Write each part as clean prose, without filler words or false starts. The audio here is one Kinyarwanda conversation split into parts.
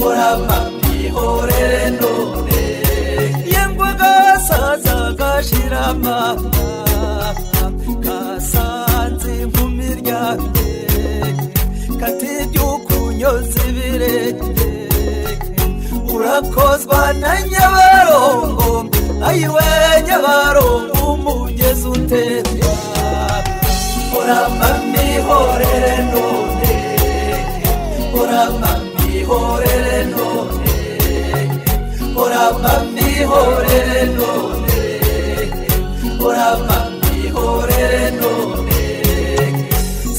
murama mwihorere none yengwe gasaza gashirama kasanze nkumiryamye katibyukunyoza ibirenge urakozwa na Nyabarongo ayiwe Nyabarongo umugezi utemba murama mwihorere none murama mwihorere none murama mwihorere none murama mwihorere none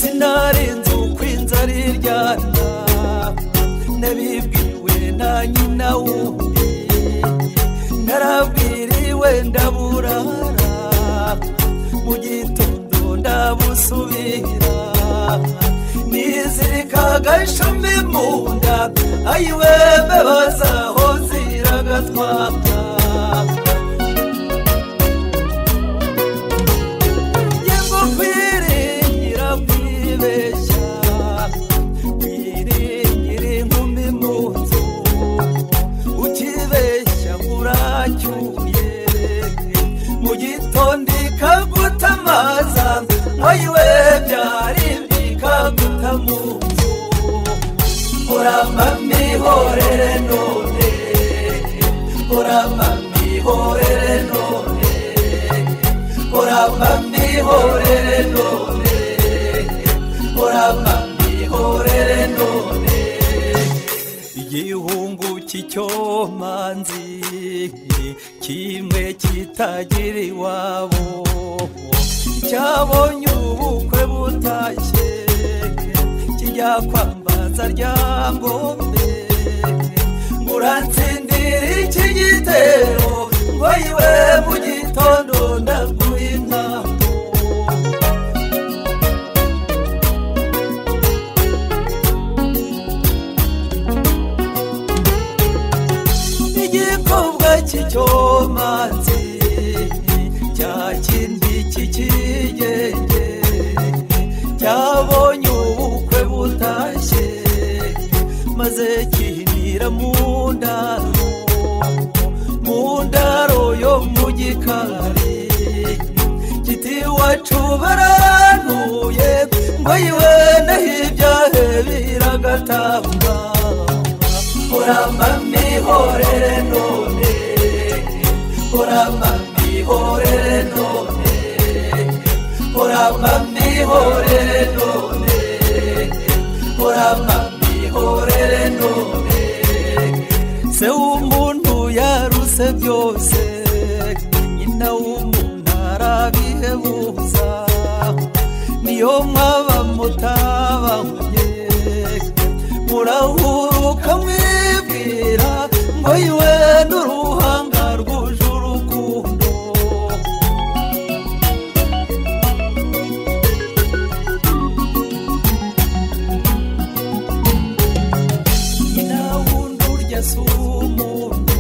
sinarinze uko inzara iryana nabibwiwe na nyina wundi narabwiriwe ndaburara mu gitondo ndabusubira nizirika agashumi mu nda ayiwe mbebazaho ziragatwaka yengo kwiringira kwibeshya kwiringira inkumi mu nzu ukibeshya uracyuye mu gitondo ikagutamaza ayiwe byari mbikagutamuzu murama mwihorere none murama mwihorere none murama mwihorere none murama mwihorere none igihungu cy'icyomanzi kimwe kitagira iwabo cyabonye ubukwe butashye kijya kwambaza ryangombe muransindira iki gitero ngo yiwe mu gitondo ndaguha intambo igikobwa cy'icyomanzi cya kindi cy'ikigenge cyabonye ubukwe butashye maze kihinira mu ndaro yo mu gikari kiti iwacu barantuye ngo yiwe naho ibyahe biragatamba murama mwihorere none murama mwihorere none murama mwihorere none murama mwihorere none se w'umuntu yaruse byose nyina w'umuntu arabihebuza niyo mwaba mutabanye murahuruka mwibwira ngo yiwe n'uruhanga rwuje urukundo nyina wundi urya si umuntu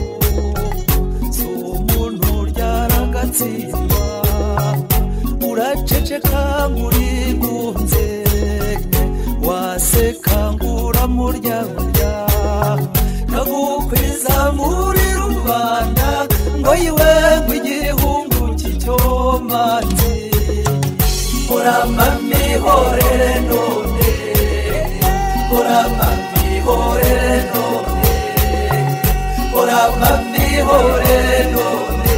ryaragatsindwa uraceceka ngurigunze waseka nguramurya kagukwiza muri rubanda ngo yiwe ngo igihungu cy'icyomanzi murama mwihorere none murama mwihorere none murama mwihorere none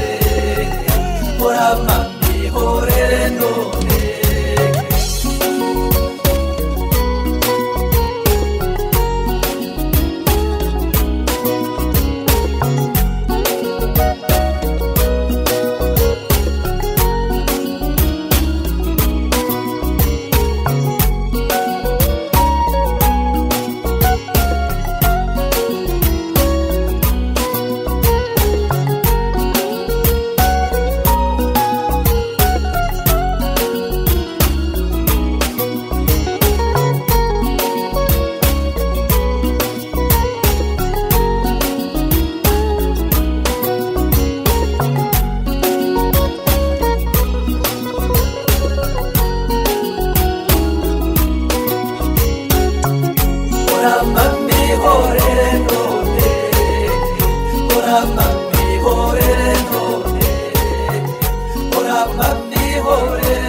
murama mwihorere none byihorere